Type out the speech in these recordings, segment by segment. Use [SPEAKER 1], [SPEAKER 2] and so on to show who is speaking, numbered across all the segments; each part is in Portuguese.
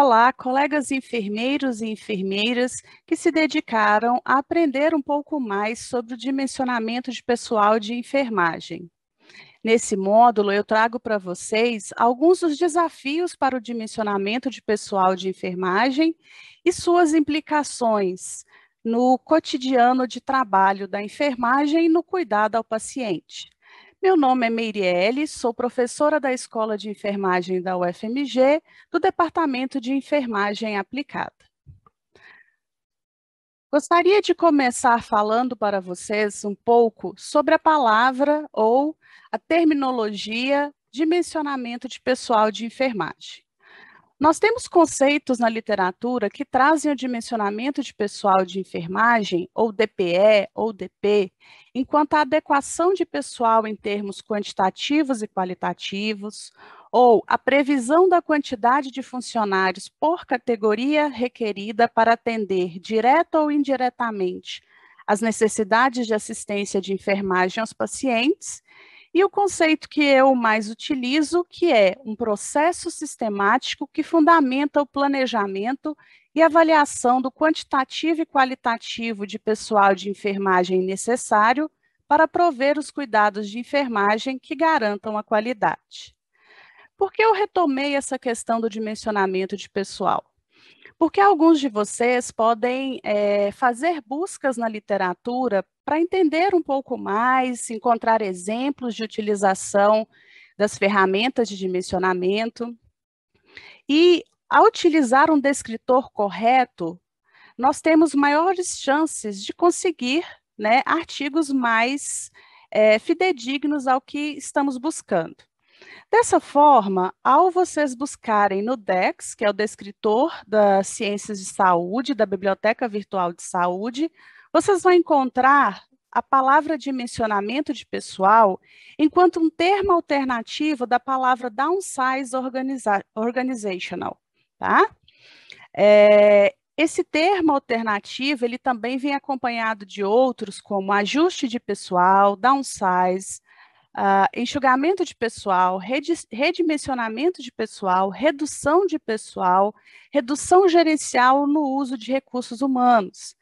[SPEAKER 1] Olá, colegas enfermeiros e enfermeiras que se dedicaram a aprender um pouco mais sobre o dimensionamento de pessoal de enfermagem. Nesse módulo, eu trago para vocês alguns dos desafios para o dimensionamento de pessoal de enfermagem e suas implicações no cotidiano de trabalho da enfermagem e no cuidado ao paciente. Meu nome é Meiriele, sou professora da Escola de Enfermagem da UFMG, do Departamento de Enfermagem Aplicada. Gostaria de começar falando para vocês um pouco sobre a palavra ou a terminologia dimensionamento de pessoal de enfermagem. Nós temos conceitos na literatura que trazem o dimensionamento de pessoal de enfermagem, ou DPE, ou DP, enquanto a adequação de pessoal em termos quantitativos e qualitativos, ou a previsão da quantidade de funcionários por categoria requerida para atender, direta ou indiretamente, as necessidades de assistência de enfermagem aos pacientes, e o conceito que eu mais utilizo, que é um processo sistemático que fundamenta o planejamento e avaliação do quantitativo e qualitativo de pessoal de enfermagem necessário para prover os cuidados de enfermagem que garantam a qualidade. Por que eu retomei essa questão do dimensionamento de pessoal? Porque alguns de vocês podem fazer buscas na literatura para entender um pouco mais, encontrar exemplos de utilização das ferramentas de dimensionamento. E, ao utilizar um descritor correto, nós temos maiores chances de conseguir, né, artigos mais fidedignos ao que estamos buscando. Dessa forma, ao vocês buscarem no DEX, que é o descritor das ciências de saúde, da Biblioteca Virtual de Saúde, vocês vão encontrar a palavra dimensionamento de pessoal enquanto um termo alternativo da palavra downsize organizational, tá? Esse termo alternativo, ele também vem acompanhado de outros, como ajuste de pessoal, downsize, enxugamento de pessoal, redimensionamento de pessoal, redução de pessoal, redução gerencial no uso de recursos humanos.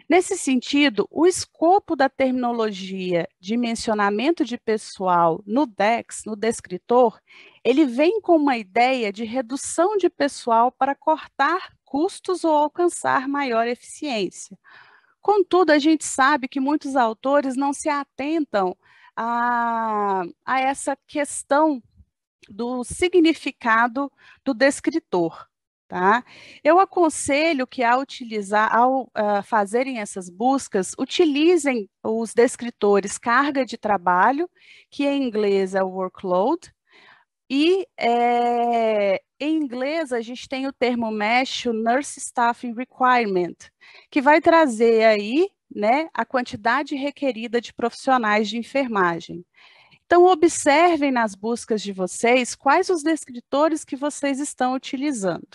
[SPEAKER 1] Nesse sentido, o escopo da terminologia dimensionamento de pessoal no DEX, no descritor, ele vem com uma ideia de redução de pessoal para cortar custos ou alcançar maior eficiência. Contudo, a gente sabe que muitos autores não se atentam a essa questão do significado do descritor, tá? Eu aconselho que ao fazerem essas buscas, utilizem os descritores carga de trabalho, que em inglês é o workload, e em inglês a gente tem o termo MESH, o Nurse Staffing Requirement, que vai trazer aí, né, a quantidade requerida de profissionais de enfermagem. Então, observem nas buscas de vocês quais os descritores que vocês estão utilizando.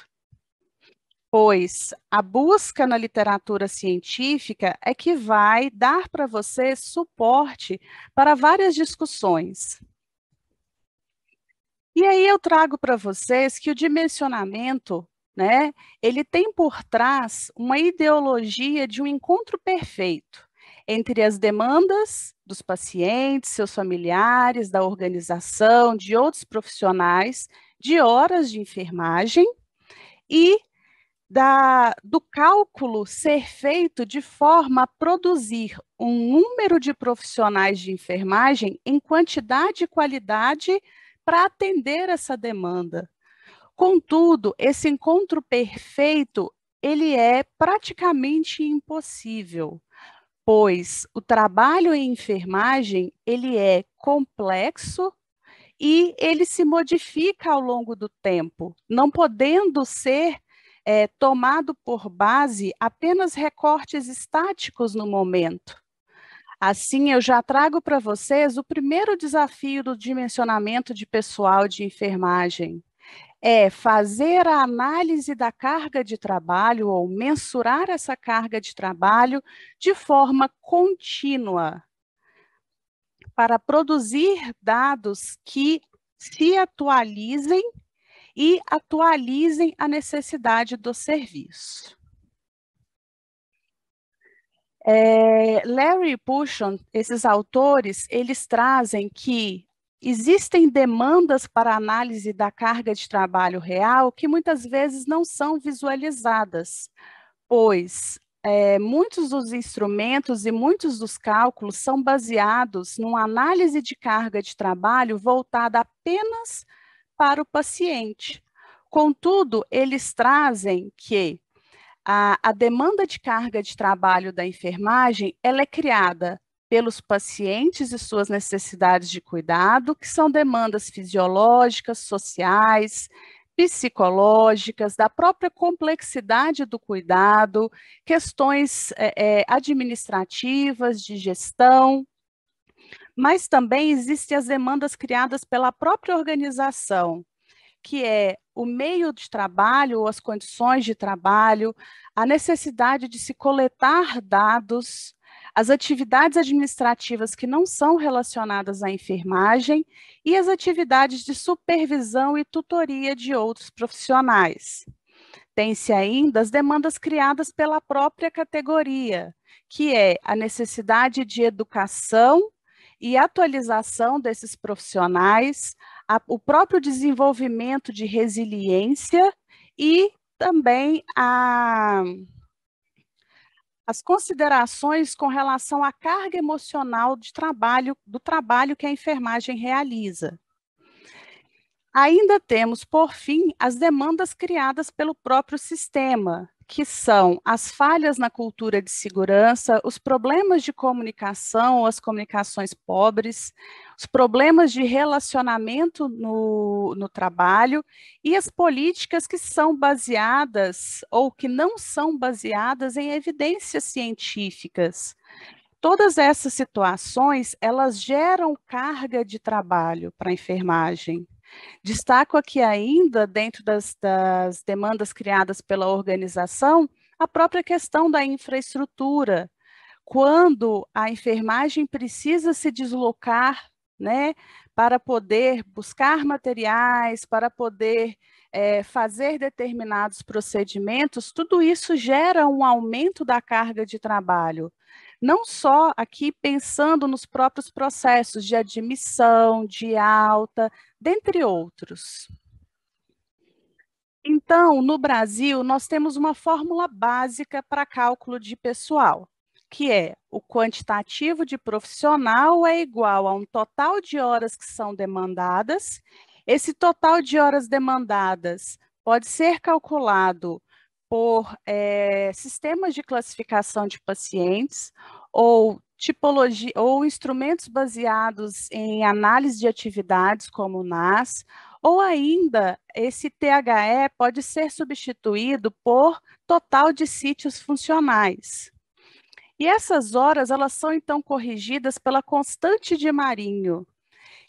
[SPEAKER 1] Pois a busca na literatura científica é que vai dar para vocês suporte para várias discussões. E aí eu trago para vocês que o dimensionamento, né, ele tem por trás uma ideologia de um encontro perfeito entre as demandas dos pacientes, seus familiares, da organização, de outros profissionais, de horas de enfermagem e do cálculo ser feito de forma a produzir um número de profissionais de enfermagem em quantidade e qualidade para atender essa demanda. Contudo, esse encontro perfeito, ele é praticamente impossível, pois o trabalho em enfermagem, ele é complexo e ele se modifica ao longo do tempo, não podendo ser tomado por base apenas recortes estáticos no momento. Assim, eu já trago para vocês o primeiro desafio do dimensionamento de pessoal de enfermagem. É fazer a análise da carga de trabalho ou mensurar essa carga de trabalho de forma contínua, para produzir dados que se atualizem e atualizem a necessidade do serviço. Larry e Pushon, esses autores, eles trazem que existem demandas para análise da carga de trabalho real que muitas vezes não são visualizadas, pois muitos dos instrumentos e muitos dos cálculos são baseados numa análise de carga de trabalho voltada apenas para o paciente. Contudo, eles trazem que a demanda de carga de trabalho da enfermagem, ela é criada pelos pacientes e suas necessidades de cuidado, que são demandas fisiológicas, sociais, psicológicas, da própria complexidade do cuidado, questões administrativas, de gestão, mas também existem as demandas criadas pela própria organização, que é o meio de trabalho, ou as condições de trabalho, a necessidade de se coletar dados, as atividades administrativas que não são relacionadas à enfermagem e as atividades de supervisão e tutoria de outros profissionais. Tem-se ainda as demandas criadas pela própria categoria, que é a necessidade de educação e atualização desses profissionais, o próprio desenvolvimento de resiliência e também as considerações com relação à carga emocional do trabalho que a enfermagem realiza. Ainda temos, por fim, as demandas criadas pelo próprio sistema, que são as falhas na cultura de segurança, os problemas de comunicação, as comunicações pobres, os problemas de relacionamento no trabalho e as políticas que são baseadas ou que não são baseadas em evidências científicas. Todas essas situações, elas geram carga de trabalho para a enfermagem. Destaco aqui ainda, dentro das demandas criadas pela organização, a própria questão da infraestrutura. Quando a enfermagem precisa se deslocar, né, para poder buscar materiais, para poder fazer determinados procedimentos, tudo isso gera um aumento da carga de trabalho. Não só aqui pensando nos próprios processos de admissão, de alta, dentre outros. Então, no Brasil, nós temos uma fórmula básica para cálculo de pessoal, que é o quantitativo de profissional é igual a um total de horas que são demandadas. Esse total de horas demandadas pode ser calculado por sistemas de classificação de pacientes ou tipologia ou instrumentos baseados em análise de atividades, como o NAS, ou ainda esse THE pode ser substituído por total de sítios funcionais. E essas horas, elas são então corrigidas pela constante de Marinho,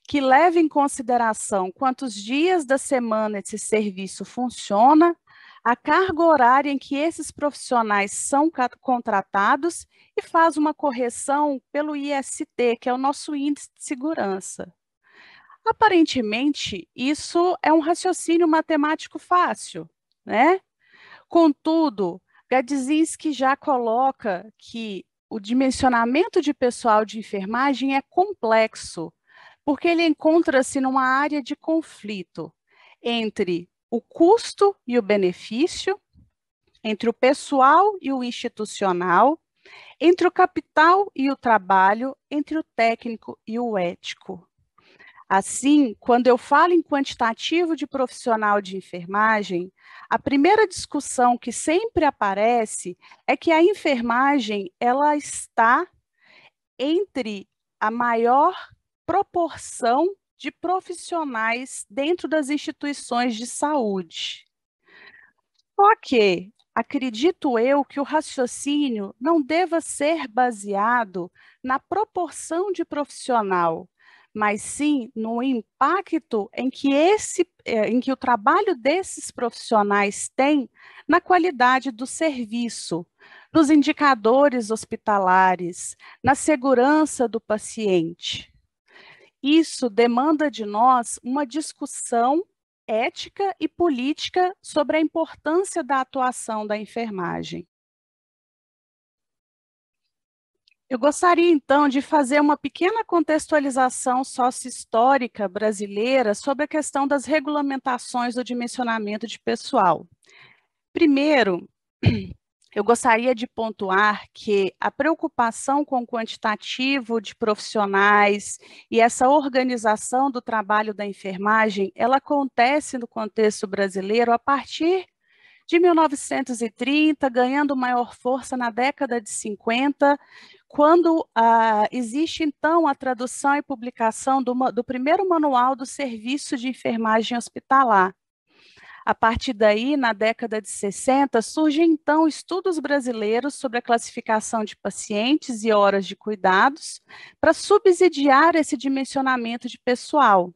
[SPEAKER 1] que leva em consideração quantos dias da semana esse serviço funciona, a carga horária em que esses profissionais são contratados e faz uma correção pelo IST, que é o nosso índice de segurança. Aparentemente, isso é um raciocínio matemático fácil, né? Contudo, Gadzinski já coloca que o dimensionamento de pessoal de enfermagem é complexo, porque ele encontra-se numa área de conflito entre o custo e o benefício, entre o pessoal e o institucional, entre o capital e o trabalho, entre o técnico e o ético. Assim, quando eu falo em quantitativo de profissional de enfermagem, a primeira discussão que sempre aparece é que a enfermagem ela está entre a maior proporção de profissionais dentro das instituições de saúde. Só que acredito eu que o raciocínio não deva ser baseado na proporção de profissional, mas sim no impacto em que o trabalho desses profissionais tem na qualidade do serviço, nos indicadores hospitalares, na segurança do paciente. Isso demanda de nós uma discussão ética e política sobre a importância da atuação da enfermagem. Eu gostaria, então, de fazer uma pequena contextualização sócio-histórica brasileira sobre a questão das regulamentações do dimensionamento de pessoal. Primeiro, eu gostaria de pontuar que a preocupação com o quantitativo de profissionais e essa organização do trabalho da enfermagem, ela acontece no contexto brasileiro a partir de 1930, ganhando maior força na década de 50, quando existe, então, a tradução e publicação do primeiro manual do Serviço de Enfermagem Hospitalar. A partir daí, na década de 60, surgem, então, estudos brasileiros sobre a classificação de pacientes e horas de cuidados para subsidiar esse dimensionamento de pessoal.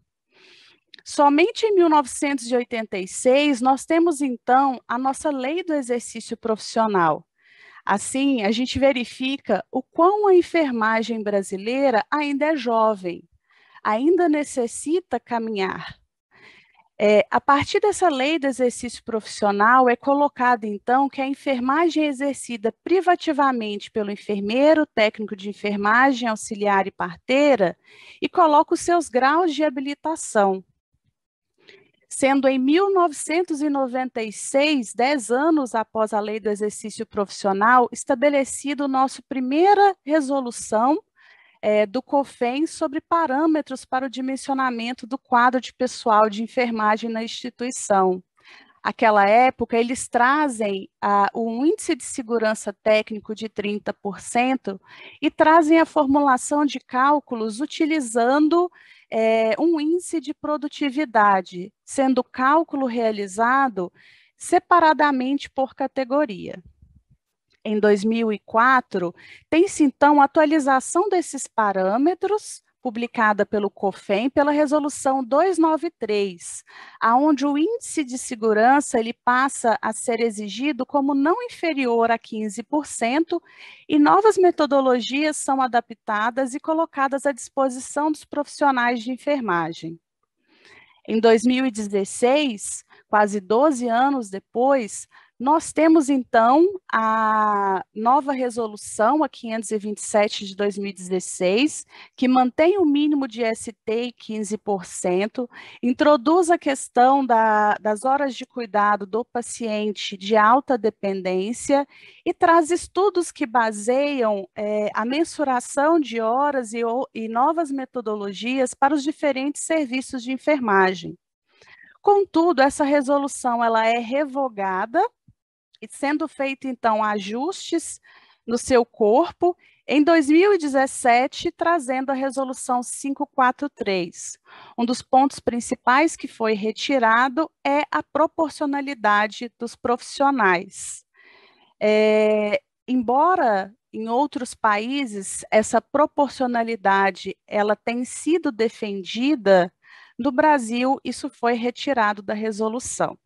[SPEAKER 1] Somente em 1986, nós temos, então, a nossa Lei do Exercício Profissional. Assim, a gente verifica o quão a enfermagem brasileira ainda é jovem, ainda necessita caminhar. A partir dessa lei do exercício profissional, é colocado, então, que a enfermagem é exercida privativamente pelo enfermeiro, técnico de enfermagem, auxiliar e parteira, e coloca os seus graus de habilitação. Sendo em 1996, 10 anos após a lei do exercício profissional, estabelecido nossa primeira resolução do COFEN sobre parâmetros para o dimensionamento do quadro de pessoal de enfermagem na instituição. Aquela época, eles trazem um índice de segurança técnico de 30% e trazem a formulação de cálculos utilizando um índice de produtividade, sendo o cálculo realizado separadamente por categoria. Em 2004, tem-se, então, a atualização desses parâmetros, publicada pelo COFEN, pela Resolução 293, aonde o índice de segurança ele passa a ser exigido como não inferior a 15%, e novas metodologias são adaptadas e colocadas à disposição dos profissionais de enfermagem. Em 2016, quase 12 anos depois, nós temos, então, a nova resolução, a 527 de 2016, que mantém o mínimo de ST em 15%, introduz a questão das horas de cuidado do paciente de alta dependência e traz estudos que baseiam a mensuração de horas e novas metodologias para os diferentes serviços de enfermagem. Contudo, essa resolução ela é revogada, e sendo feito, então, ajustes no seu corpo, em 2017, trazendo a resolução 543. Um dos pontos principais que foi retirado é a proporcionalidade dos profissionais. Embora em outros países essa proporcionalidade ela tem sido defendida, no Brasil isso foi retirado da resolução.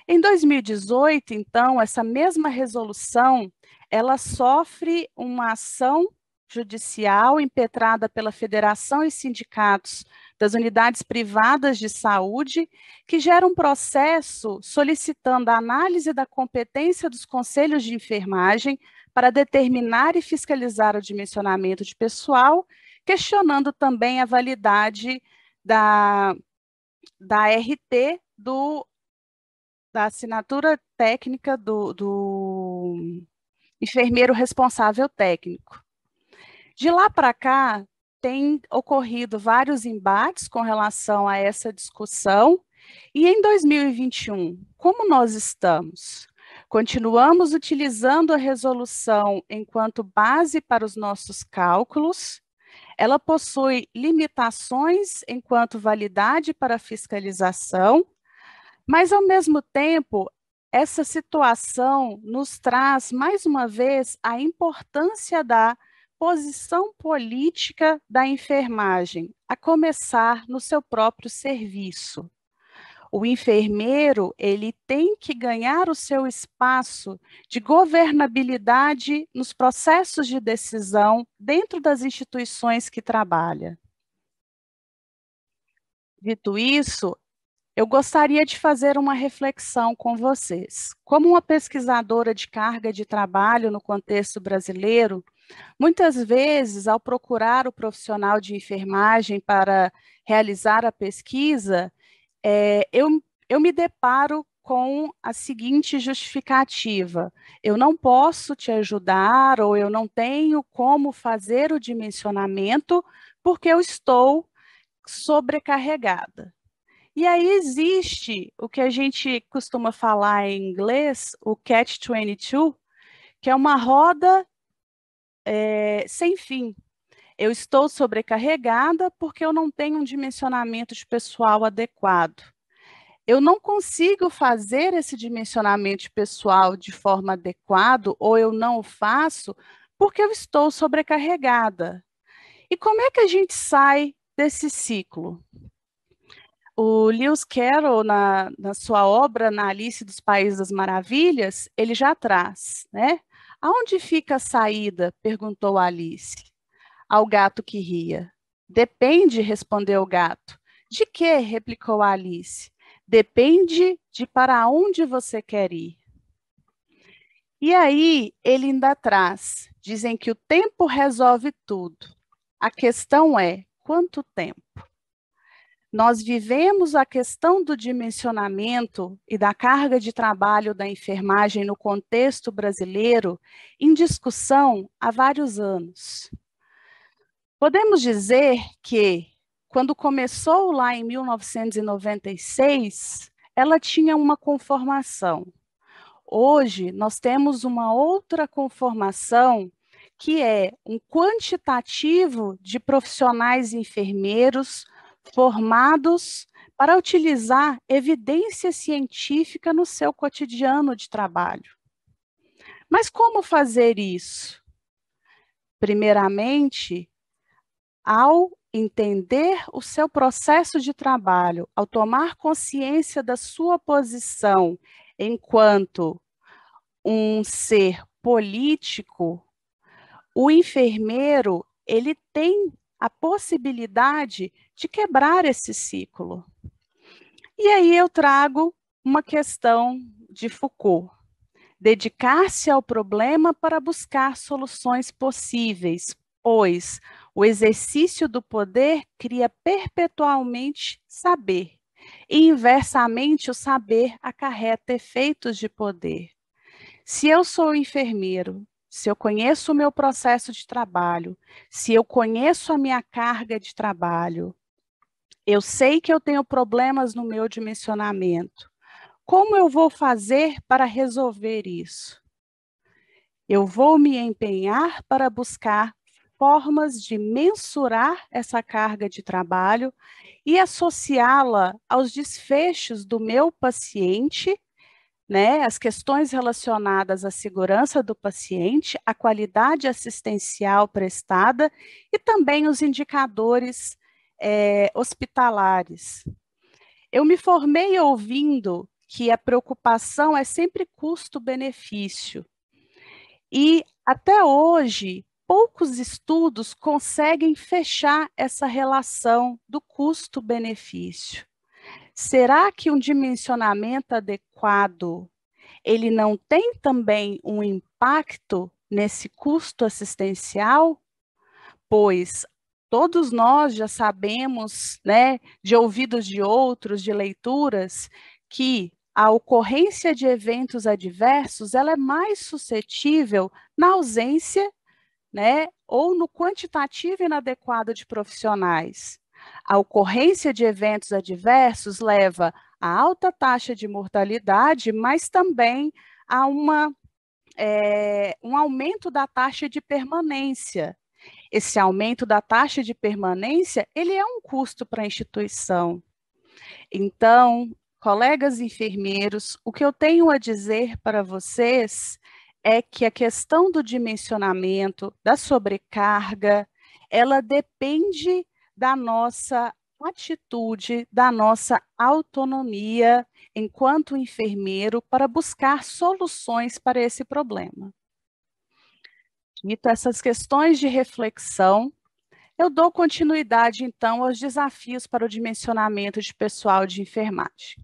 [SPEAKER 1] Em 2018, então, essa mesma resolução, ela sofre uma ação judicial impetrada pela Federação e Sindicatos das Unidades Privadas de Saúde, que gera um processo solicitando a análise da competência dos conselhos de enfermagem para determinar e fiscalizar o dimensionamento de pessoal, questionando também a validade da RT da assinatura técnica do enfermeiro responsável técnico. De lá para cá, tem ocorrido vários embates com relação a essa discussão, e em 2021, como nós estamos? Continuamos utilizando a resolução enquanto base para os nossos cálculos. Ela possui limitações enquanto validade para fiscalização, mas, ao mesmo tempo, essa situação nos traz, mais uma vez, a importância da posição política da enfermagem, a começar no seu próprio serviço. O enfermeiro, ele tem que ganhar o seu espaço de governabilidade nos processos de decisão dentro das instituições que trabalha. Dito isso, eu gostaria de fazer uma reflexão com vocês. Como uma pesquisadora de carga de trabalho no contexto brasileiro, muitas vezes, ao procurar o profissional de enfermagem para realizar a pesquisa, eu me deparo com a seguinte justificativa: eu não posso te ajudar ou eu não tenho como fazer o dimensionamento porque eu estou sobrecarregada. E aí existe o que a gente costuma falar em inglês, o catch-22, que é uma roda sem fim. Eu estou sobrecarregada porque eu não tenho um dimensionamento de pessoal adequado. Eu não consigo fazer esse dimensionamento de pessoal de forma adequada, ou eu não o faço porque eu estou sobrecarregada. E como é que a gente sai desse ciclo? O Lewis Carroll, na sua obra, na Alice dos Países das Maravilhas, ele já traz, né? Aonde fica a saída? Perguntou Alice ao gato que ria. Depende, respondeu o gato. De quê? Replicou Alice. Depende de para onde você quer ir. E aí, ele ainda traz, dizem que o tempo resolve tudo. A questão é, quanto tempo? Nós vivemos a questão do dimensionamento e da carga de trabalho da enfermagem no contexto brasileiro em discussão há vários anos. Podemos dizer que, quando começou lá em 1996, ela tinha uma conformação. Hoje, nós temos uma outra conformação, que é um quantitativo de profissionais enfermeiros formados para utilizar evidência científica no seu cotidiano de trabalho. Mas como fazer isso? Primeiramente, ao entender o seu processo de trabalho, ao tomar consciência da sua posição enquanto um ser político, o enfermeiro, ele tem a possibilidade de quebrar esse ciclo. E aí eu trago uma questão de Foucault: dedicar-se ao problema para buscar soluções possíveis, pois o exercício do poder cria perpetualmente saber, e inversamente o saber acarreta efeitos de poder. Se eu sou enfermeiro, se eu conheço o meu processo de trabalho, se eu conheço a minha carga de trabalho, eu sei que eu tenho problemas no meu dimensionamento. Como eu vou fazer para resolver isso? Eu vou me empenhar para buscar formas de mensurar essa carga de trabalho e associá-la aos desfechos do meu paciente, né, as questões relacionadas à segurança do paciente, à qualidade assistencial prestada e também os indicadores hospitalares. Eu me formei ouvindo que a preocupação é sempre custo-benefício. E até hoje, poucos estudos conseguem fechar essa relação do custo-benefício. Será que um dimensionamento adequado, ele não tem também um impacto nesse custo assistencial? Pois todos nós já sabemos, né, de ouvidos de outros, de leituras, que a ocorrência de eventos adversos, ela é mais suscetível na ausência, né, ou no quantitativo inadequado de profissionais. A ocorrência de eventos adversos leva a alta taxa de mortalidade, mas também a um aumento da taxa de permanência. Esse aumento da taxa de permanência, ele é um custo para a instituição. Então, colegas enfermeiros, o que eu tenho a dizer para vocês é que a questão do dimensionamento, da sobrecarga, ela depende da nossa atitude, da nossa autonomia enquanto enfermeiro para buscar soluções para esse problema. Dito essas questões de reflexão, Eu dou continuidade, então, aos desafios para o dimensionamento de pessoal de enfermagem.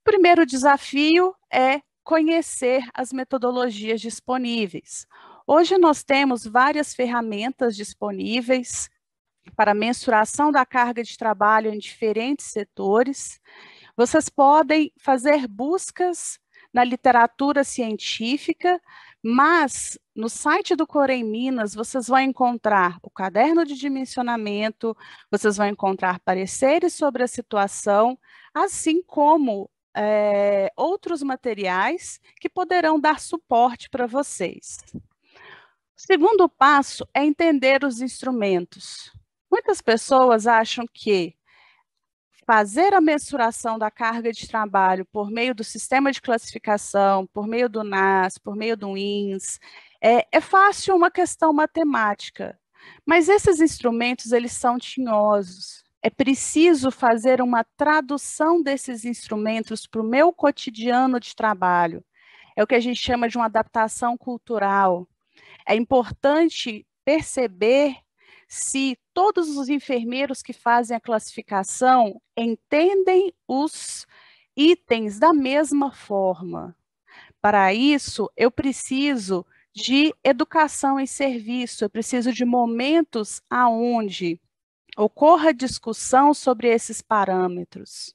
[SPEAKER 1] O primeiro desafio é conhecer as metodologias disponíveis. Hoje nós temos várias ferramentas disponíveis para mensuração da carga de trabalho em diferentes setores. Vocês podem fazer buscas na literatura científica, mas no site do Corém Minas vocês vão encontrar o caderno de dimensionamento, vocês vão encontrar pareceres sobre a situação, assim como outros materiais que poderão dar suporte para vocês. O segundo passo é entender os instrumentos. Muitas pessoas acham que fazer a mensuração da carga de trabalho por meio do sistema de classificação, por meio do NAS, por meio do WINS, é fácil uma questão matemática, mas esses instrumentos, eles são tinhosos. É preciso fazer uma tradução desses instrumentos para o meu cotidiano de trabalho. É o que a gente chama de uma adaptação cultural. É importante perceber se todos os enfermeiros que fazem a classificação entendem os itens da mesma forma. Para isso, eu preciso de educação em serviço, eu preciso de momentos aonde ocorra discussão sobre esses parâmetros.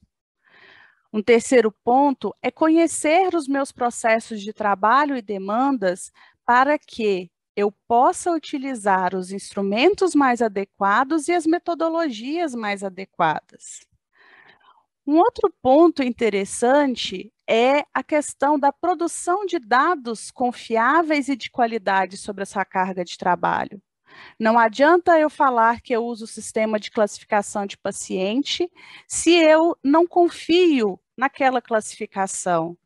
[SPEAKER 1] Um terceiro ponto é conhecer os meus processos de trabalho e demandas para que eu possa utilizar os instrumentos mais adequados e as metodologias mais adequadas. Um outro ponto interessante é a questão da produção de dados confiáveis e de qualidade sobre essa carga de trabalho. Não adianta eu falar que eu uso o sistema de classificação de paciente se eu não confio naquela classificação.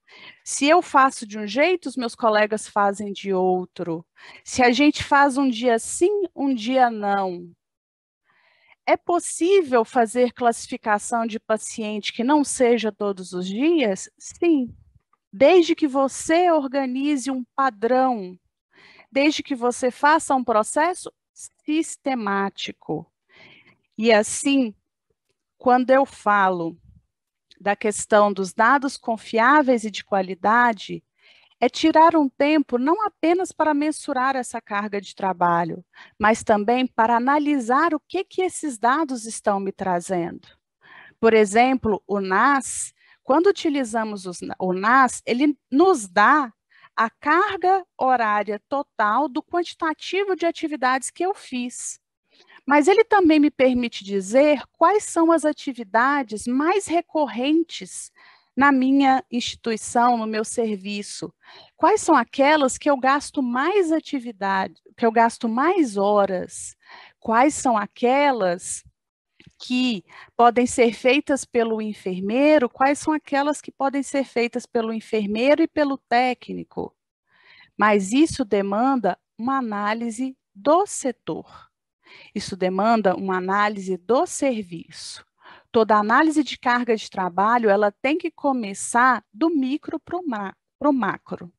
[SPEAKER 1] Se eu faço de um jeito, os meus colegas fazem de outro. Se a gente faz um dia sim, um dia não. É possível fazer classificação de paciente que não seja todos os dias? Sim. Desde que você organize um padrão, desde que você faça um processo sistemático. E assim, quando eu falo da questão dos dados confiáveis e de qualidade, é tirar um tempo não apenas para mensurar essa carga de trabalho, mas também para analisar o que esses dados estão me trazendo. Por exemplo, o NAS, quando utilizamos o NAS, ele nos dá a carga horária total do quantitativo de atividades que eu fiz. Mas ele também me permite dizer quais são as atividades mais recorrentes na minha instituição, no meu serviço. Quais são aquelas que eu gasto mais atividade, que eu gasto mais horas? Quais são aquelas que podem ser feitas pelo enfermeiro? Quais são aquelas que podem ser feitas pelo enfermeiro e pelo técnico? Mas isso demanda uma análise do setor. Isso demanda uma análise do serviço. Toda análise de carga de trabalho, ela tem que começar do micro para o macro.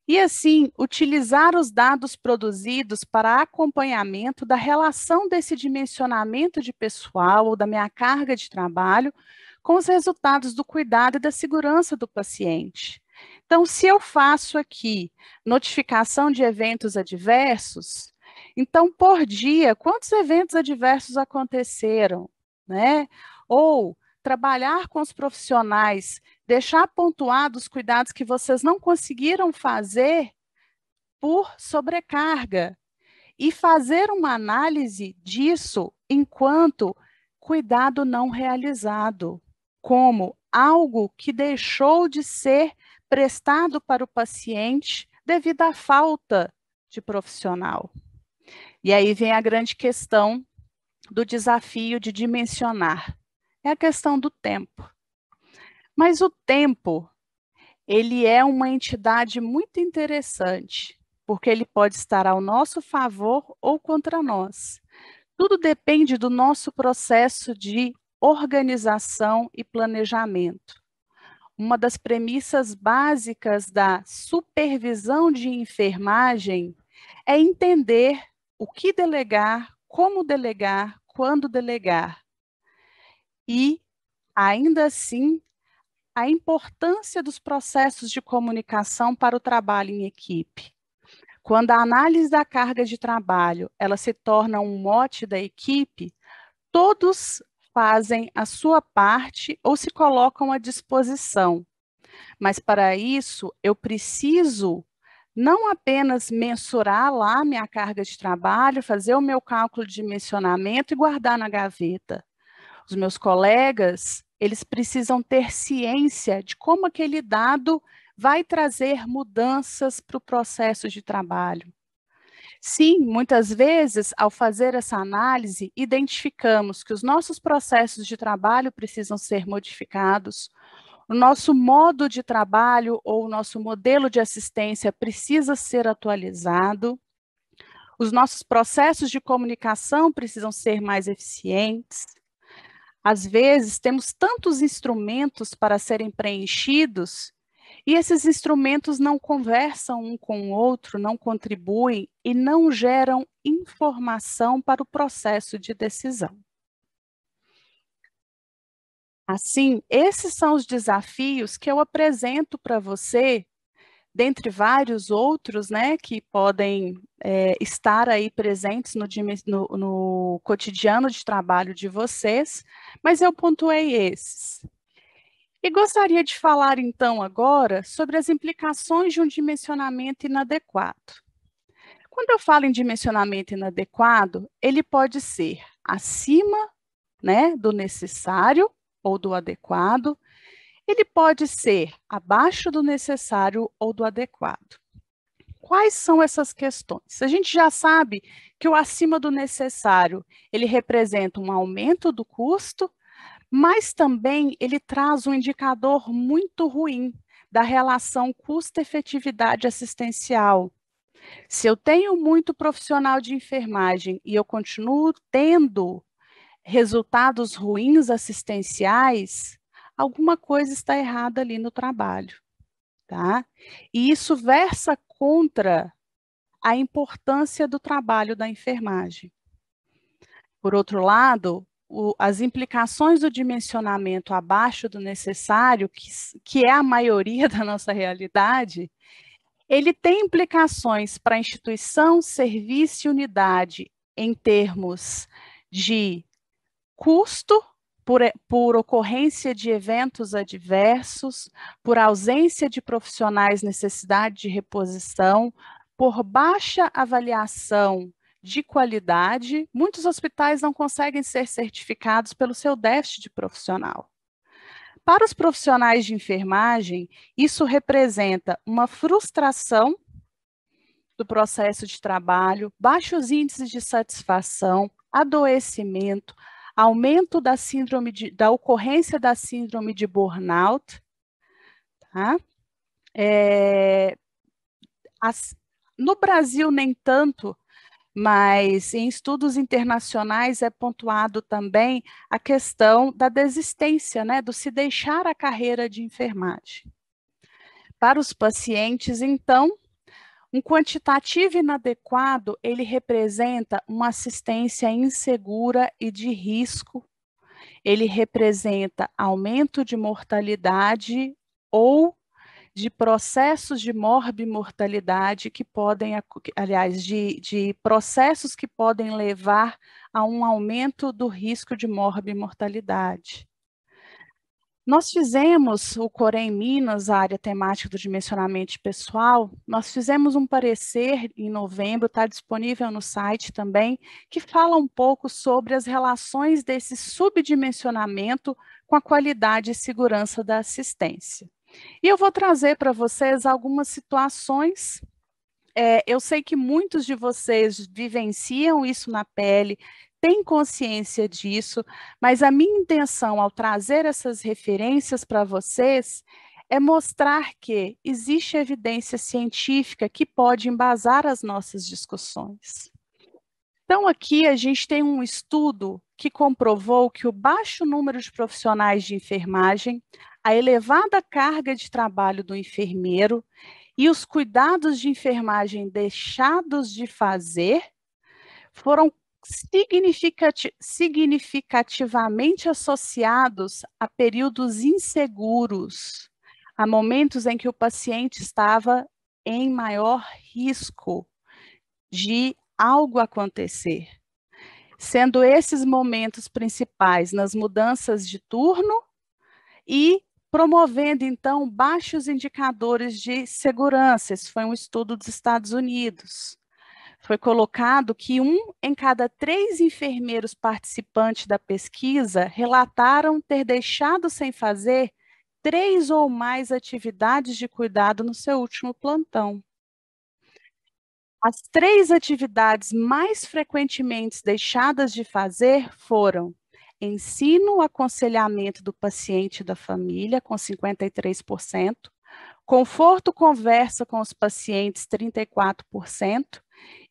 [SPEAKER 1] E assim, utilizar os dados produzidos para acompanhamento da relação desse dimensionamento de pessoal ou da minha carga de trabalho com os resultados do cuidado e da segurança do paciente. Então, se eu faço aqui notificação de eventos adversos, então, por dia, quantos eventos adversos aconteceram, né? Ou trabalhar com os profissionais, deixar pontuados os cuidados que vocês não conseguiram fazer por sobrecarga e fazer uma análise disso enquanto cuidado não realizado, como algo que deixou de ser prestado para o paciente devido à falta de profissional. E aí vem a grande questão do desafio de dimensionar. É a questão do tempo. Mas o tempo, ele é uma entidade muito interessante, porque ele pode estar ao nosso favor ou contra nós. Tudo depende do nosso processo de organização e planejamento. Uma das premissas básicas da supervisão de enfermagem é entender o que delegar, como delegar, quando delegar. E, ainda assim, a importância dos processos de comunicação para o trabalho em equipe. Quando a análise da carga de trabalho ela se torna um mote da equipe, todos fazem a sua parte ou se colocam à disposição. Mas para isso, eu preciso não apenas mensurar lá minha carga de trabalho, fazer o meu cálculo de dimensionamento e guardar na gaveta. Os meus colegas, eles precisam ter ciência de como aquele dado vai trazer mudanças para o processo de trabalho. Sim, muitas vezes, ao fazer essa análise, identificamos que os nossos processos de trabalho precisam ser modificados, o nosso modo de trabalho ou o nosso modelo de assistência precisa ser atualizado, os nossos processos de comunicação precisam ser mais eficientes. Às vezes, temos tantos instrumentos para serem preenchidos e esses instrumentos não conversam um com o outro, não contribuem e não geram informação para o processo de decisão. Assim, esses são os desafios que eu apresento para você, dentre vários outros, né, que podem estar aí presentes no cotidiano de trabalho de vocês, mas eu pontuei esses. E gostaria de falar, então, agora sobre as implicações de um dimensionamento inadequado. Quando eu falo em dimensionamento inadequado, ele pode ser acima, né, do necessário ou do adequado, ele pode ser abaixo do necessário ou do adequado. Quais são essas questões? A gente já sabe que o acima do necessário, ele representa um aumento do custo, mas também ele traz um indicador muito ruim da relação custo-efetividade assistencial. Se eu tenho muito profissional de enfermagem e eu continuo tendo resultados ruins assistenciais, alguma coisa está errada ali no trabalho, tá? E isso versa contra a importância do trabalho da enfermagem. Por outro lado, as implicações do dimensionamento abaixo do necessário, que é a maioria da nossa realidade, ele tem implicações para a instituição, serviço e unidade em termos de custo por ocorrência de eventos adversos, por ausência de profissionais, necessidade de reposição, por baixa avaliação de qualidade. Muitos hospitais não conseguem ser certificados pelo seu déficit de profissional. Para os profissionais de enfermagem, isso representa uma frustração do processo de trabalho, baixos índices de satisfação, adoecimento, aumento da ocorrência da síndrome de burnout, tá? No Brasil, nem tanto, mas em estudos internacionais é pontuado também a questão da desistência, né, do se deixar a carreira de enfermagem. Para os pacientes, então, um quantitativo inadequado, ele representa uma assistência insegura e de risco, ele representa aumento de mortalidade ou de processos de morbimortalidade que podem, aliás, de processos que podem levar a um aumento do risco de morbimortalidade. Nós fizemos, o Corém Minas, a área temática do dimensionamento pessoal, nós fizemos um parecer em novembro, está disponível no site também, que fala um pouco sobre as relações desse subdimensionamento com a qualidade e segurança da assistência. E eu vou trazer para vocês algumas situações. Eu sei que muitos de vocês vivenciam isso na pele, têm consciência disso, mas a minha intenção ao trazer essas referências para vocês é mostrar que existe evidência científica que pode embasar as nossas discussões. Então, aqui a gente tem um estudo que comprovou que o baixo número de profissionais de enfermagem, a elevada carga de trabalho do enfermeiro e os cuidados de enfermagem deixados de fazer foram significativamente associados a períodos inseguros, a momentos em que o paciente estava em maior risco de algo acontecer, sendo esses momentos principais nas mudanças de turno e promovendo, então, baixos indicadores de segurança. Esse foi um estudo dos Estados Unidos. Foi colocado que 1 em cada 3 enfermeiros participantes da pesquisa relataram ter deixado sem fazer 3 ou mais atividades de cuidado no seu último plantão. As 3 atividades mais frequentemente deixadas de fazer foram ensino, aconselhamento do paciente e da família, com 53%, conforto, conversa com os pacientes, 34%,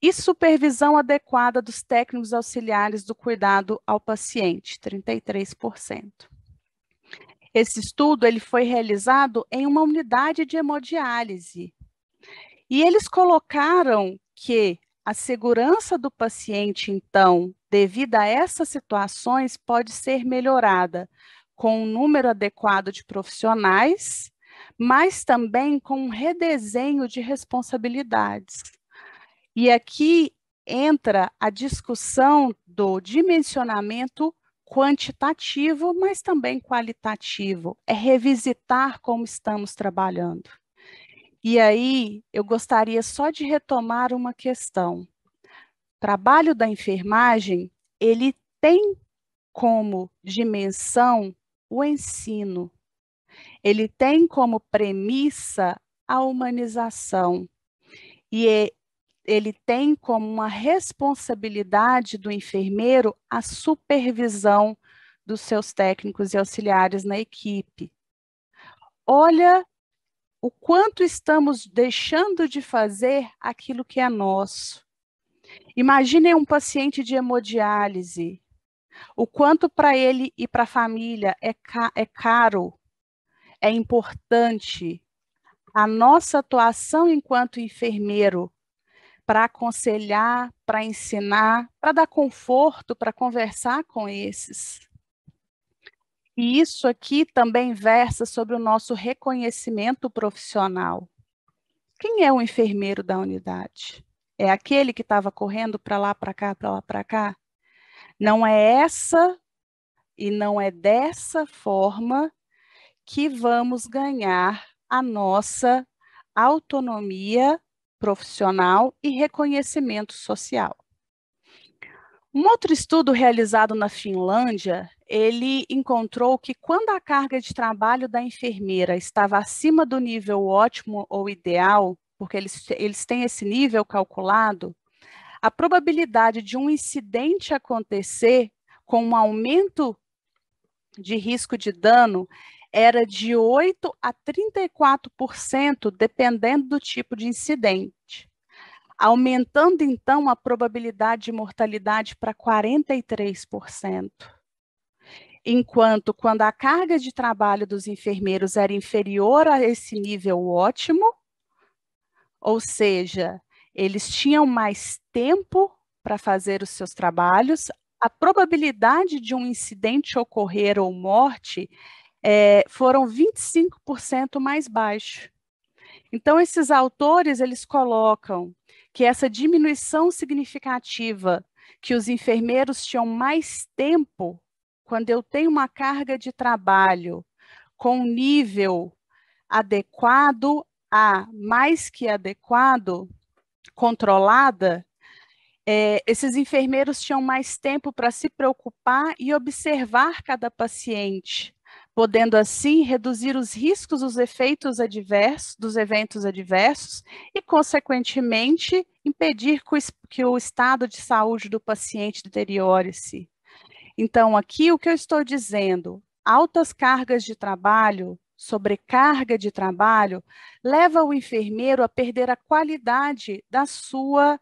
[SPEAKER 1] e supervisão adequada dos técnicos auxiliares do cuidado ao paciente, 33%. Esse estudo ele foi realizado em uma unidade de hemodiálise. E eles colocaram que a segurança do paciente, então, devido a essas situações, pode ser melhorada com um número adequado de profissionais, mas também com um redesenho de responsabilidades. E aqui entra a discussão do dimensionamento quantitativo, mas também qualitativo. É revisitar como estamos trabalhando. E aí, eu gostaria só de retomar uma questão. O trabalho da enfermagem, ele tem como dimensão o ensino. Ele tem como premissa a humanização. E ele tem como uma responsabilidade do enfermeiro a supervisão dos seus técnicos e auxiliares na equipe. Olha o quanto estamos deixando de fazer aquilo que é nosso. Imaginem um paciente de hemodiálise, o quanto para ele e para a família é caro, é importante a nossa atuação enquanto enfermeiro para aconselhar, para ensinar, para dar conforto, para conversar com esses. E isso aqui também versa sobre o nosso reconhecimento profissional. Quem é o enfermeiro da unidade? É aquele que estava correndo para lá, para cá, para lá, para cá? Não é essa e não é dessa forma que vamos ganhar a nossa autonomia profissional e reconhecimento social. Um outro estudo realizado na Finlândia, ele encontrou que quando a carga de trabalho da enfermeira estava acima do nível ótimo ou ideal, porque eles têm esse nível calculado, a probabilidade de um incidente acontecer com um aumento de risco de dano era de 8 a 34%, dependendo do tipo de incidente, aumentando então a probabilidade de mortalidade para 43%. Enquanto quando a carga de trabalho dos enfermeiros era inferior a esse nível ótimo, ou seja, eles tinham mais tempo para fazer os seus trabalhos, a probabilidade de um incidente ocorrer ou morte foram 25% mais baixo. Então, esses autores, eles colocam que essa diminuição significativa, que os enfermeiros tinham mais tempo, quando eu tenho uma carga de trabalho com nível adequado a mais que adequado, controlada, esses enfermeiros tinham mais tempo para se preocupar e observar cada paciente, podendo assim reduzir os riscos, os efeitos adversos, dos eventos adversos e, consequentemente, impedir que o estado de saúde do paciente deteriore-se. Então, aqui o que eu estou dizendo, altas cargas de trabalho, sobrecarga de trabalho, leva o enfermeiro a perder a qualidade da sua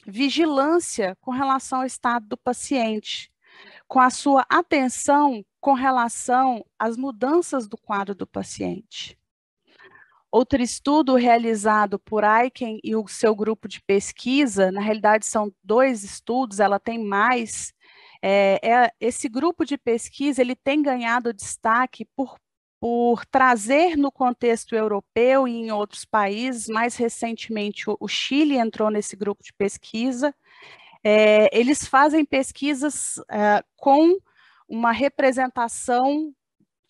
[SPEAKER 1] vigilância com relação ao estado do paciente, com a sua atenção com relação às mudanças do quadro do paciente. Outro estudo realizado por Aiken e o seu grupo de pesquisa, na realidade são 2 estudos, ela tem mais, esse grupo de pesquisa ele tem ganhado destaque por trazer no contexto europeu e em outros países, mais recentemente o Chile entrou nesse grupo de pesquisa. Eles fazem pesquisas com uma representação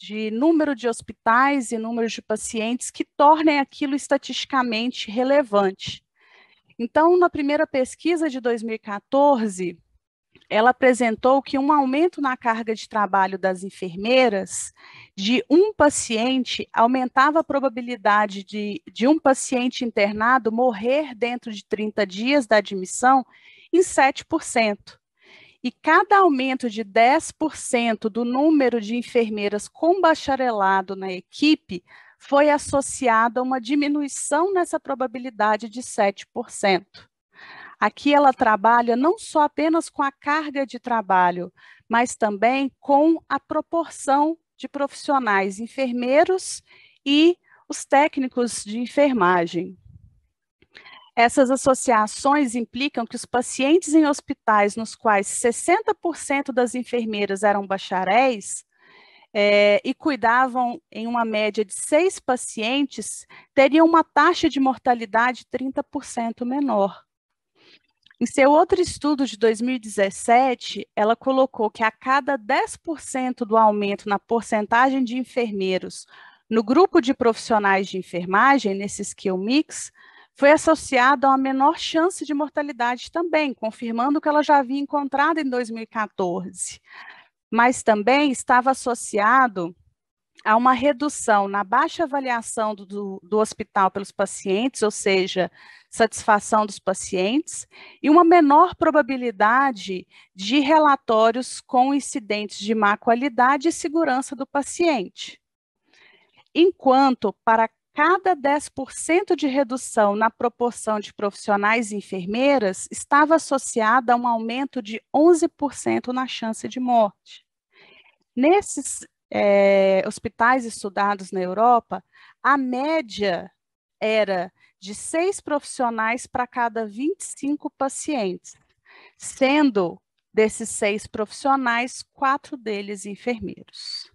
[SPEAKER 1] de número de hospitais e número de pacientes que tornem aquilo estatisticamente relevante. Então, na primeira pesquisa de 2014, ela apresentou que um aumento na carga de trabalho das enfermeiras de um paciente aumentava a probabilidade de um paciente internado morrer dentro de 30 dias da admissão em 7%. E cada aumento de 10% do número de enfermeiras com bacharelado na equipe foi associado a uma diminuição nessa probabilidade de 7%. Aqui ela trabalha não só apenas com a carga de trabalho, mas também com a proporção de profissionais enfermeiros e os técnicos de enfermagem. Essas associações implicam que os pacientes em hospitais nos quais 60% das enfermeiras eram bacharéis e cuidavam em uma média de 6 pacientes, teriam uma taxa de mortalidade 30% menor. Em seu outro estudo de 2017, ela colocou que a cada 10% do aumento na porcentagem de enfermeiros no grupo de profissionais de enfermagem, nesse skill mix, foi associado a uma menor chance de mortalidade também, confirmando o que ela já havia encontrado em 2014. Mas também estava associado a uma redução na baixa avaliação do hospital pelos pacientes, ou seja, satisfação dos pacientes, e uma menor probabilidade de relatórios com incidentes de má qualidade e segurança do paciente. Enquanto, para cada 10% de redução na proporção de profissionais e enfermeiras estava associada a um aumento de 11% na chance de morte. Nesses hospitais estudados na Europa, a média era de 6 profissionais para cada 25 pacientes, sendo desses 6 profissionais, 4 deles enfermeiros.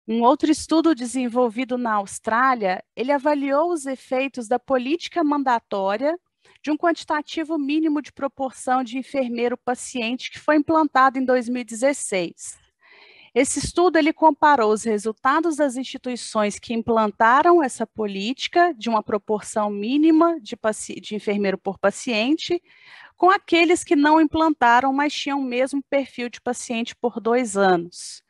[SPEAKER 1] Um outro estudo desenvolvido na Austrália, ele avaliou os efeitos da política mandatória de um quantitativo mínimo de proporção de enfermeiro-paciente que foi implantado em 2016. Esse estudo ele comparou os resultados das instituições que implantaram essa política de uma proporção mínima de enfermeiro por paciente com aqueles que não implantaram, mas tinham o mesmo perfil de paciente por 2 anos.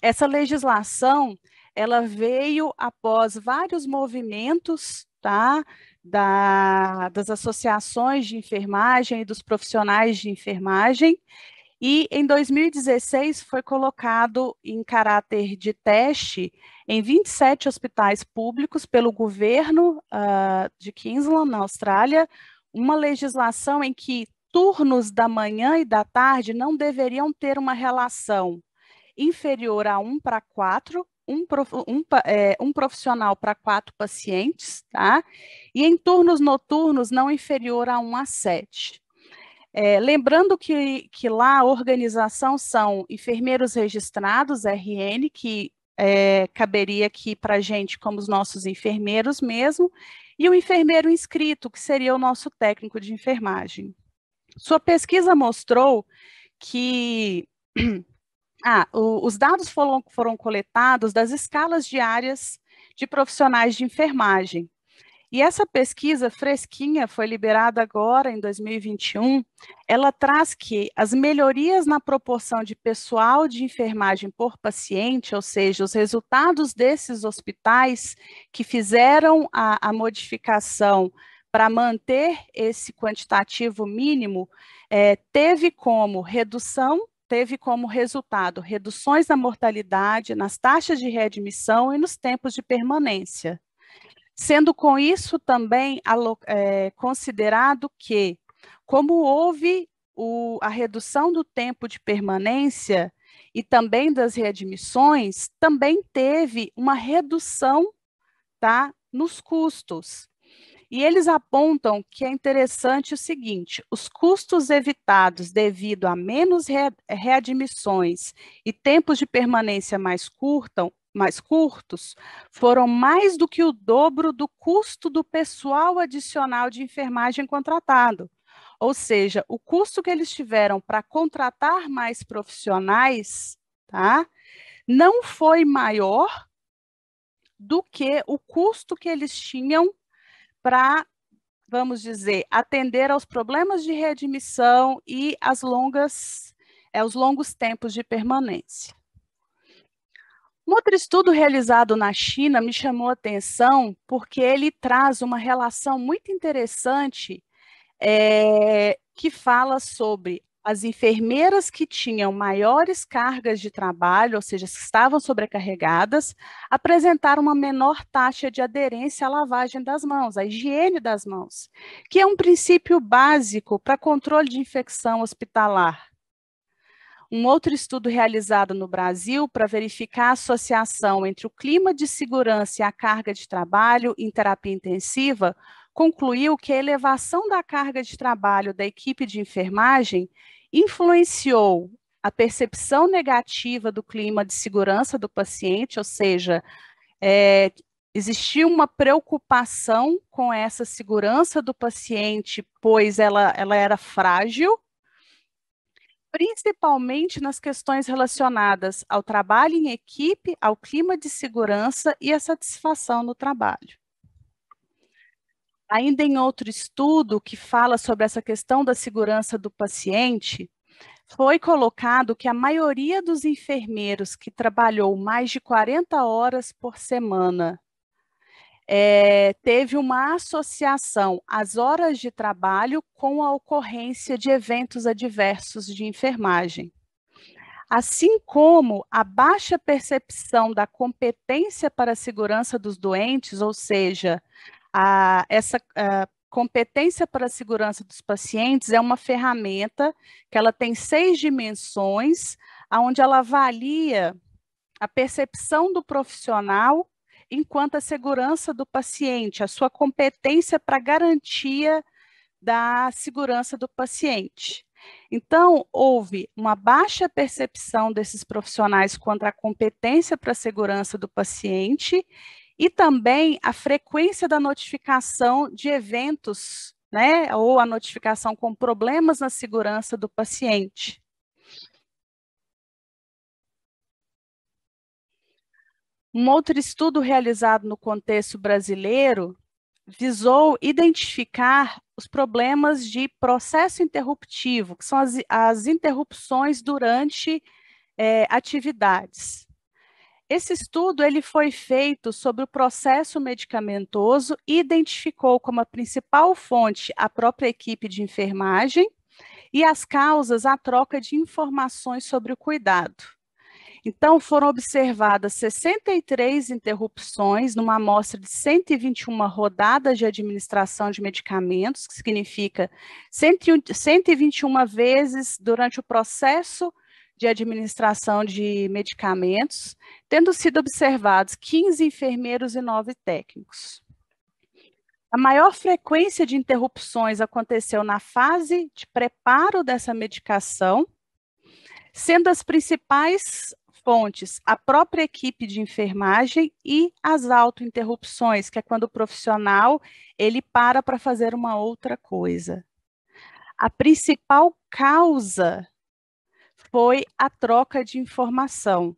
[SPEAKER 1] Essa legislação, ela veio após vários movimentos, tá, das associações de enfermagem e dos profissionais de enfermagem, e em 2016 foi colocado em caráter de teste em 27 hospitais públicos pelo governo de Queensland, na Austrália, uma legislação em que turnos da manhã e da tarde não deveriam ter uma relação inferior a 1 para 4, um profissional para 4 pacientes, tá? E em turnos noturnos não inferior a 1 a 7. Lembrando que lá a organização são enfermeiros registrados, RN, que caberia aqui para a gente como os nossos enfermeiros mesmo, e o enfermeiro inscrito, que seria o nosso técnico de enfermagem. Sua pesquisa mostrou que os dados foram coletados das escalas diárias de profissionais de enfermagem. E essa pesquisa fresquinha, foi liberada agora em 2021, ela traz que as melhorias na proporção de pessoal de enfermagem por paciente, ou seja, os resultados desses hospitais que fizeram a modificação para manter esse quantitativo mínimo, teve como resultado reduções na mortalidade, nas taxas de readmissão e nos tempos de permanência. Sendo com isso também considerado que, como houve a redução do tempo de permanência e também das readmissões, também teve uma redução, tá, nos custos. E eles apontam que é interessante o seguinte: os custos evitados devido a menos readmissões e tempos de permanência mais curtos foram mais do que o dobro do custo do pessoal adicional de enfermagem contratado. Ou seja, o custo que eles tiveram para contratar mais profissionais, tá, não foi maior do que o custo que eles tinham para, vamos dizer, atender aos problemas de readmissão e os longos tempos de permanência. Um outro estudo realizado na China me chamou a atenção porque ele traz uma relação muito interessante que fala sobre as enfermeiras que tinham maiores cargas de trabalho, ou seja, que estavam sobrecarregadas, apresentaram uma menor taxa de aderência à lavagem das mãos, à higiene das mãos, que é um princípio básico para controle de infecção hospitalar. Um outro estudo realizado no Brasil para verificar a associação entre o clima de segurança e a carga de trabalho em terapia intensiva concluiu que a elevação da carga de trabalho da equipe de enfermagem influenciou a percepção negativa do clima de segurança do paciente, ou seja, existia uma preocupação com essa segurança do paciente, pois ela era frágil, principalmente nas questões relacionadas ao trabalho em equipe, ao clima de segurança e à satisfação no trabalho. Ainda em outro estudo que fala sobre essa questão da segurança do paciente, foi colocado que a maioria dos enfermeiros que trabalhou mais de 40 horas por semana teve uma associação às horas de trabalho com a ocorrência de eventos adversos de enfermagem. Assim como a baixa percepção da competência para a segurança dos doentes, ou seja, essa competência para a segurança dos pacientes é uma ferramenta que ela tem 6 dimensões, onde ela avalia a percepção do profissional enquanto a segurança do paciente, a sua competência para garantia da segurança do paciente. Então, houve uma baixa percepção desses profissionais quanto à competência para a segurança do paciente e também a frequência da notificação de eventos, né, ou a notificação com problemas na segurança do paciente. Um outro estudo realizado no contexto brasileiro visou identificar os problemas de processo interruptivo, que são as interrupções durante atividades. Esse estudo ele foi feito sobre o processo medicamentoso e identificou como a principal fonte a própria equipe de enfermagem e as causas a troca de informações sobre o cuidado. Então, foram observadas 63 interrupções numa amostra de 121 rodadas de administração de medicamentos, que significa 121 vezes durante o processo de administração de medicamentos, tendo sido observados 15 enfermeiros e 9 técnicos. A maior frequência de interrupções aconteceu na fase de preparo dessa medicação, sendo as principais fontes a própria equipe de enfermagem e as autointerrupções, que é quando o profissional ele para fazer uma outra coisa. A principal causa foi a troca de informação.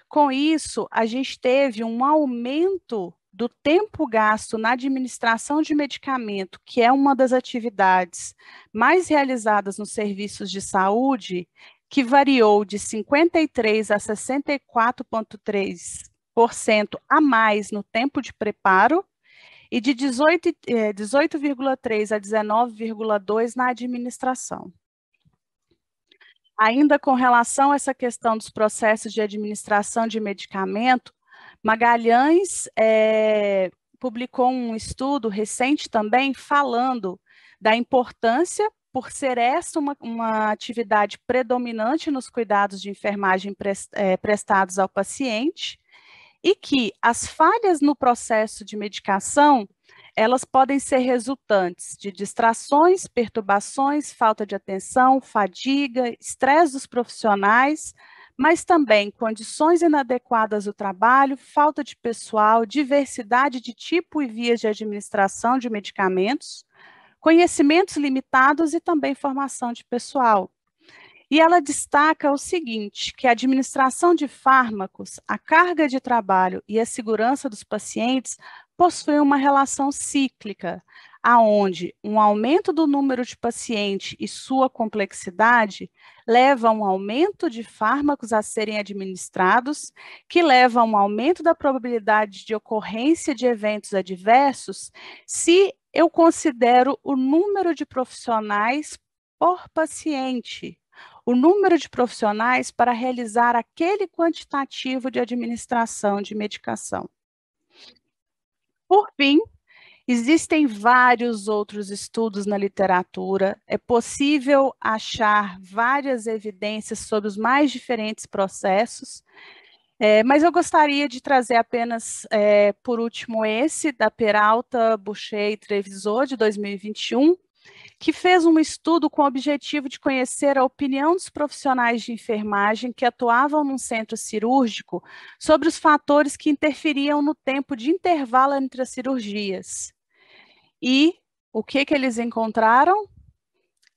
[SPEAKER 1] Com isso, a gente teve um aumento do tempo gasto na administração de medicamento, que é uma das atividades mais realizadas nos serviços de saúde, que variou de 53% a 64,3% a mais no tempo de preparo e de 18,3% a 19,2% na administração. Ainda com relação a essa questão dos processos de administração de medicamento, Magalhães publicou um estudo recente também falando da importância por ser essa uma atividade predominante nos cuidados de enfermagem prestados ao paciente, e que as falhas no processo de medicação, elas podem ser resultantes de distrações, perturbações, falta de atenção, fadiga, estresse dos profissionais, mas também condições inadequadas do trabalho, falta de pessoal, diversidade de tipo e vias de administração de medicamentos, conhecimentos limitados e também formação de pessoal. E ela destaca o seguinte, que a administração de fármacos, a carga de trabalho e a segurança dos pacientes possuem uma relação cíclica, aonde um aumento do número de pacientes e sua complexidade leva a um aumento de fármacos a serem administrados, que leva a um aumento da probabilidade de ocorrência de eventos adversos, se eu considero o número de profissionais por paciente, o número de profissionais para realizar aquele quantitativo de administração de medicação. Por fim, existem vários outros estudos na literatura, é possível achar várias evidências sobre os mais diferentes processos, mas eu gostaria de trazer apenas, por último, esse da Peralta, Boucher e Treviso, de 2021, que fez um estudo com o objetivo de conhecer a opinião dos profissionais de enfermagem que atuavam num centro cirúrgico sobre os fatores que interferiam no tempo de intervalo entre as cirurgias. E o que eles encontraram?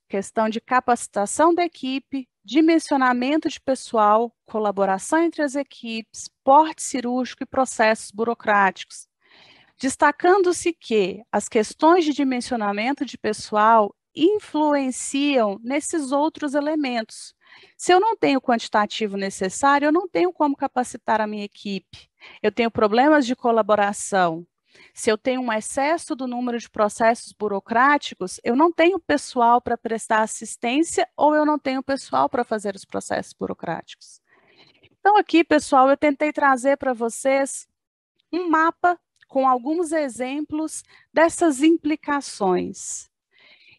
[SPEAKER 1] Questão de capacitação da equipe, dimensionamento de pessoal, colaboração entre as equipes, porte cirúrgico e processos burocráticos. Destacando-se que as questões de dimensionamento de pessoal influenciam nesses outros elementos. Se eu não tenho o quantitativo necessário, eu não tenho como capacitar a minha equipe. Eu tenho problemas de colaboração. Se eu tenho um excesso do número de processos burocráticos, eu não tenho pessoal para prestar assistência ou eu não tenho pessoal para fazer os processos burocráticos. Então, aqui, pessoal, eu tentei trazer para vocês um mapa com alguns exemplos dessas implicações.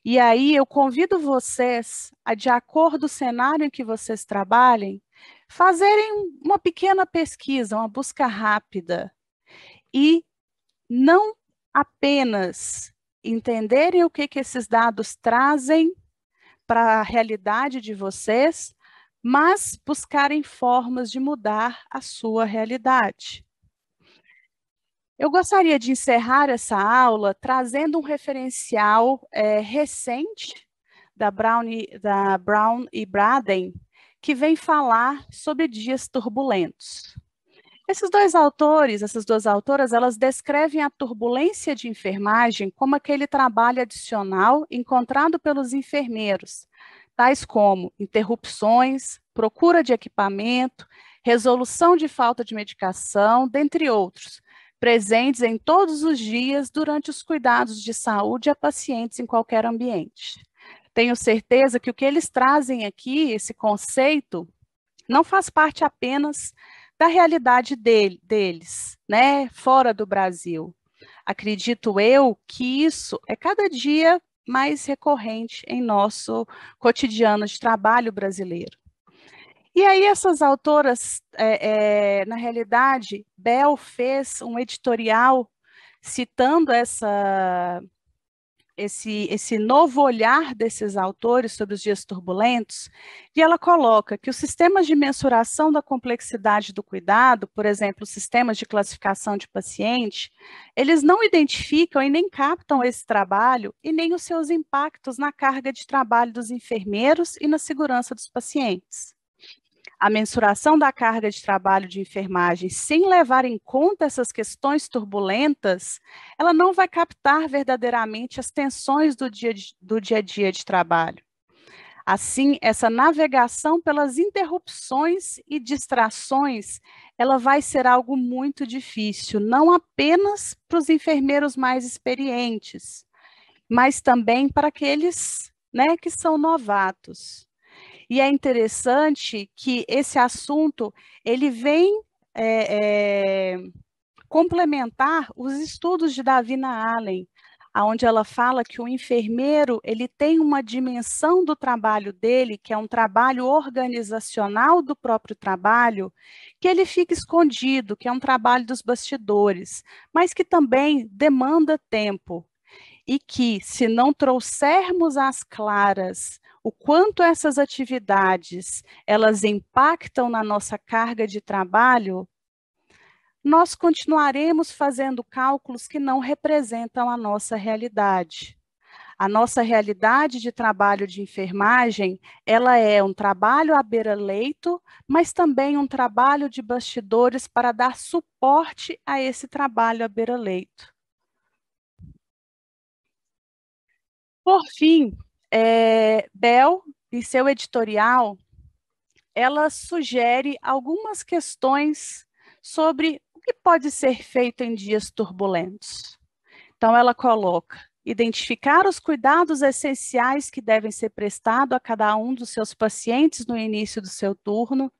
[SPEAKER 1] E aí eu convido vocês a, de acordo com o cenário em que vocês trabalhem, fazerem uma pequena pesquisa, uma busca rápida, e não apenas entenderem o que esses dados trazem para a realidade de vocês, mas buscarem formas de mudar a sua realidade. Eu gostaria de encerrar essa aula trazendo um referencial recente da Brown e Braden, que vem falar sobre dias turbulentos. Esses dois autores, essas duas autoras, elas descrevem a turbulência de enfermagem como aquele trabalho adicional encontrado pelos enfermeiros, tais como interrupções, procura de equipamento, resolução de falta de medicação, dentre outros, presentes em todos os dias durante os cuidados de saúde a pacientes em qualquer ambiente. Tenho certeza que o que eles trazem aqui, esse conceito, não faz parte apenas da realidade deles, né, fora do Brasil. Acredito eu que isso é cada dia mais recorrente em nosso cotidiano de trabalho brasileiro. E aí essas autoras, na realidade, Bell fez um editorial citando esse novo olhar desses autores sobre os dias turbulentos, e ela coloca que os sistemas de mensuração da complexidade do cuidado, por exemplo, os sistemas de classificação de paciente, eles não identificam e nem captam esse trabalho e nem os seus impactos na carga de trabalho dos enfermeiros e na segurança dos pacientes. A mensuração da carga de trabalho de enfermagem, sem levar em conta essas questões turbulentas, ela não vai captar verdadeiramente as tensões do dia a dia de trabalho. Assim, essa navegação pelas interrupções e distrações, ela vai ser algo muito difícil, não apenas para os enfermeiros mais experientes, mas também para aqueles, né, que são novatos. E é interessante que esse assunto, ele vem complementar os estudos de Davina Allen, onde ela fala que o enfermeiro ele tem uma dimensão do trabalho dele, que é um trabalho organizacional do próprio trabalho, que ele fica escondido, que é um trabalho dos bastidores, mas que também demanda tempo. E que, se não trouxermos às claras o quanto essas atividades elas impactam na nossa carga de trabalho, nós continuaremos fazendo cálculos que não representam a nossa realidade. A nossa realidade de trabalho de enfermagem, ela é um trabalho à beira-leito, mas também um trabalho de bastidores para dar suporte a esse trabalho à beira-leito. Por fim, Bell, em seu editorial, ela sugere algumas questões sobre o que pode ser feito em dias turbulentos. Então, ela coloca: identificar os cuidados essenciais que devem ser prestados a cada um dos seus pacientes no início do seu turno.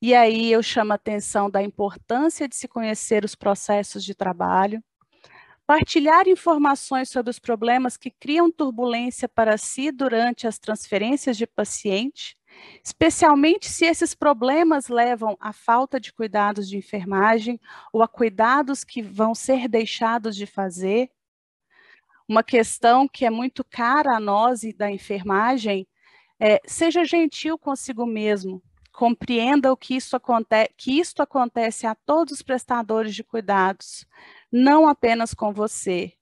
[SPEAKER 1] E aí eu chamo a atenção da importância de se conhecer os processos de trabalho. Partilhar informações sobre os problemas que criam turbulência para si durante as transferências de paciente, especialmente se esses problemas levam à falta de cuidados de enfermagem ou a cuidados que vão ser deixados de fazer. Uma questão que é muito cara a nós e da enfermagem é: seja gentil consigo mesmo, compreenda o que isto acontece a todos os prestadores de cuidados, não apenas com você.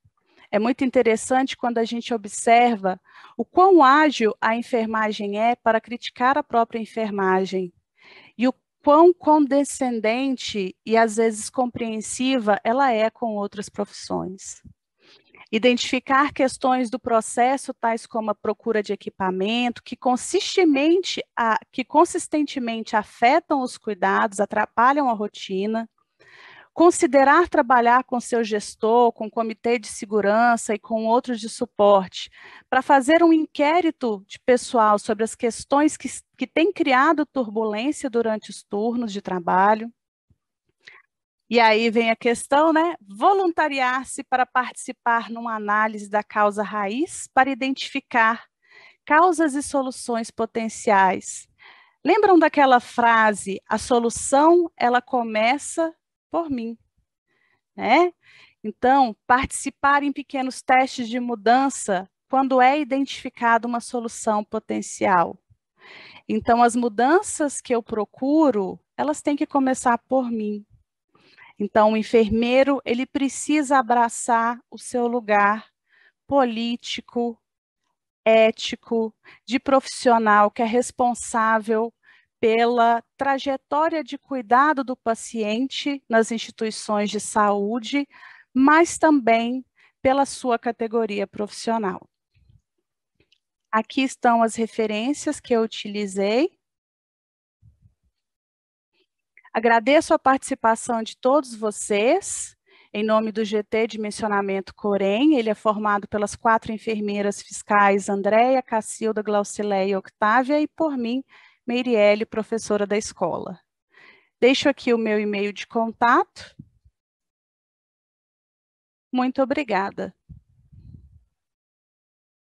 [SPEAKER 1] É muito interessante quando a gente observa o quão ágil a enfermagem é para criticar a própria enfermagem e o quão condescendente e às vezes compreensiva ela é com outras profissões. Identificar questões do processo, tais como a procura de equipamento, que consistentemente afetam os cuidados, atrapalham a rotina. Considerar trabalhar com seu gestor, com o comitê de segurança e com outros de suporte, para fazer um inquérito de pessoal sobre as questões que têm criado turbulência durante os turnos de trabalho. E aí vem a questão, né? Voluntariar-se para participar numa análise da causa raiz para identificar causas e soluções potenciais. Lembram daquela frase: a solução, ela começa por mim, né? Então, participar em pequenos testes de mudança quando é identificada uma solução potencial. Então, as mudanças que eu procuro, elas têm que começar por mim. Então, o enfermeiro, ele precisa abraçar o seu lugar político, ético, de profissional que é responsável pela trajetória de cuidado do paciente nas instituições de saúde, mas também pela sua categoria profissional. Aqui estão as referências que eu utilizei. Agradeço a participação de todos vocês, em nome do GT Dimensionamento Corém. Ele é formado pelas 4 enfermeiras fiscais, Andréia, Cacilda, Glaucileia e Octávia, e por mim, Meiriele, professora da escola. Deixo aqui o meu e-mail de contato. Muito obrigada.